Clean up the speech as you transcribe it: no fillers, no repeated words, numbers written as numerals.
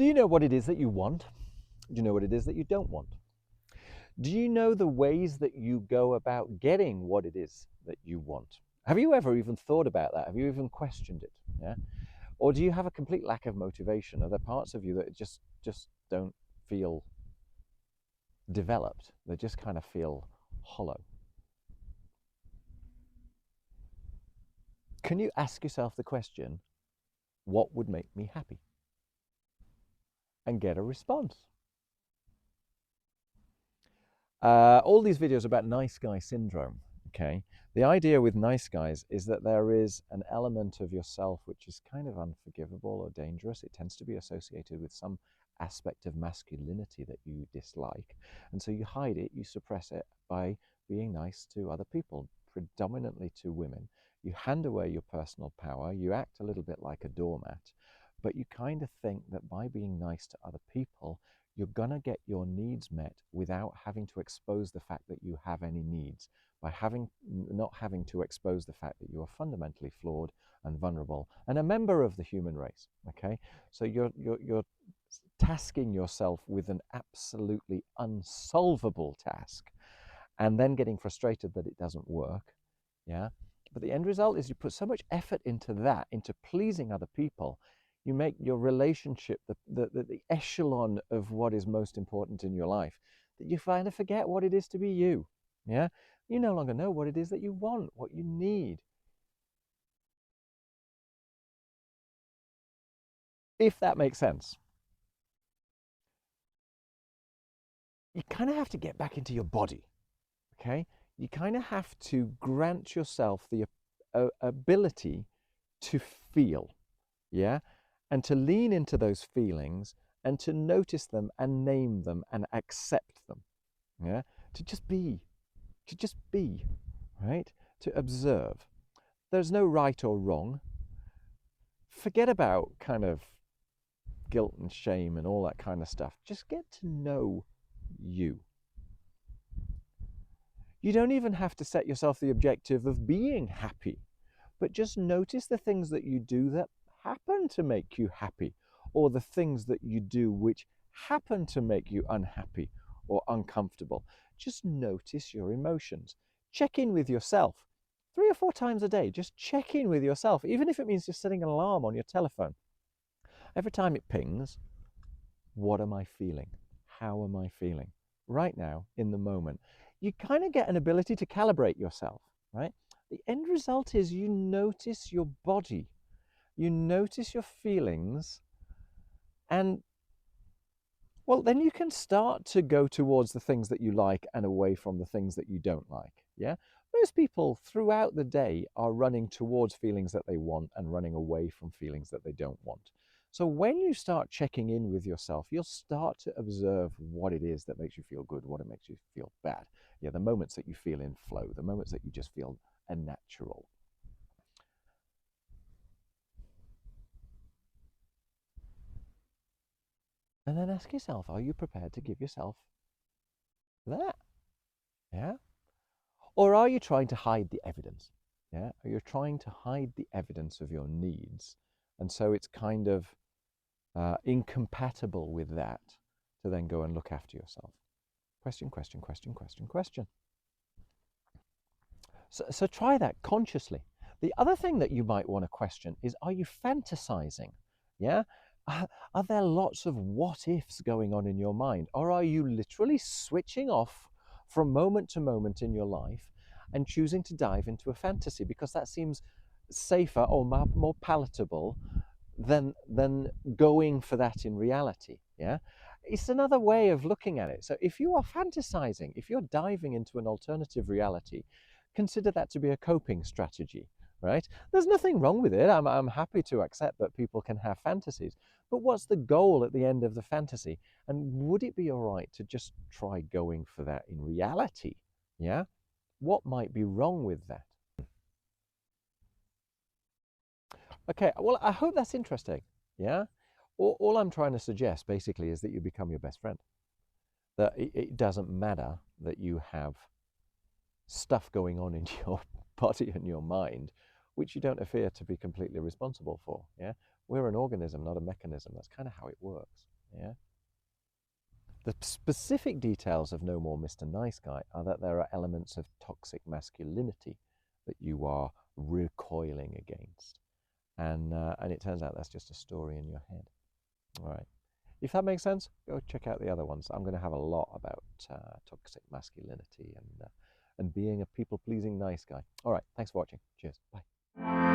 Do you know what it is that you want? Do you know what it is that you don't want? Do you know the ways that you go about getting what it is that you want? Have you ever even thought about that? Have you even questioned it? Yeah. Or do you have a complete lack of motivation? Are there parts of you that just don't feel developed? They just kind of feel hollow. Can you ask yourself the question, what would make me happy? And get a response. All these videos about nice guy syndrome, okay? The idea with nice guys is that there is an element of yourself which is kind of unforgivable or dangerous. It tends to be associated with some aspect of masculinity that you dislike. And so you hide it, you suppress it by being nice to other people, predominantly to women. You hand away your personal power, you act a little bit like a doormat, but you kind of think that by being nice to other people, you're going to get your needs met without having to expose the fact that you have any needs, by not having to expose the fact that you are fundamentally flawed and vulnerable and a member of the human race. Okay, so you're tasking yourself with an absolutely unsolvable task and then getting frustrated that it doesn't work. Yeah, but the end result is you put so much effort into that, into pleasing other people. You make your relationship the echelon of what is most important in your life, that you kind of forget what it is to be you. Yeah, you no longer know what it is that you want, what you need. If that makes sense. You kind of have to get back into your body. Okay, you kind of have to grant yourself the ability to feel. Yeah, and to lean into those feelings and to notice them and name them and accept them. Yeah, to just be, right? To observe. There's no right or wrong. Forget about kind of guilt and shame and all that kind of stuff. Just get to know you. You don't even have to set yourself the objective of being happy, but just notice the things that you do that happen to make you happy, or the things that you do which happen to make you unhappy or uncomfortable. Just notice your emotions. Check in with yourself 3 or 4 times a day. Just check in with yourself, even if it means just setting an alarm on your telephone. Every time it pings, what am I feeling? How am I feeling? Right now, in the moment. You kind of get an ability to calibrate yourself, right? The end result is you notice your body, you notice your feelings, and well, then you can start to go towards the things that you like and away from the things that you don't like. Yeah. Most people throughout the day are running towards feelings that they want and running away from feelings that they don't want. So when you start checking in with yourself, you'll start to observe what it is that makes you feel good, what it makes you feel bad. Yeah, the moments that you feel in flow, the moments that you just feel unnatural. And then ask yourself, are you prepared to give yourself that? Yeah. Or are you trying to hide the evidence? Yeah. Are you trying to hide the evidence of your needs? And so it's kind of incompatible with that to then go and look after yourself. Question, question, question, question, question. So try that consciously. The other thing that you might want to question is, are you fantasizing? Yeah. Are there lots of what ifs going on in your mind? Or are you literally switching off from moment to moment in your life and choosing to dive into a fantasy because that seems safer or more palatable than going for that in reality? Yeah. It's another way of looking at it. So if you are fantasizing, if you're diving into an alternative reality, consider that to be a coping strategy, right? There's nothing wrong with it. I'm happy to accept that people can have fantasies, but what's the goal at the end of the fantasy? And would it be all right to just try going for that in reality? Yeah. What might be wrong with that? Okay, well, I hope that's interesting. Yeah. All I'm trying to suggest basically is that you become your best friend. That it doesn't matter that you have stuff going on in your body and your mind, which you don't appear to be completely responsible for. Yeah, we're an organism, not a mechanism. That's kind of how it works. Yeah. The specific details of No More Mr. Nice Guy are that there are elements of toxic masculinity that you are recoiling against. And it turns out that's just a story in your head. All right. If that makes sense, go check out the other ones. I'm going to have a lot about toxic masculinity and being a people-pleasing nice guy. All right. Thanks for watching. Cheers. Bye.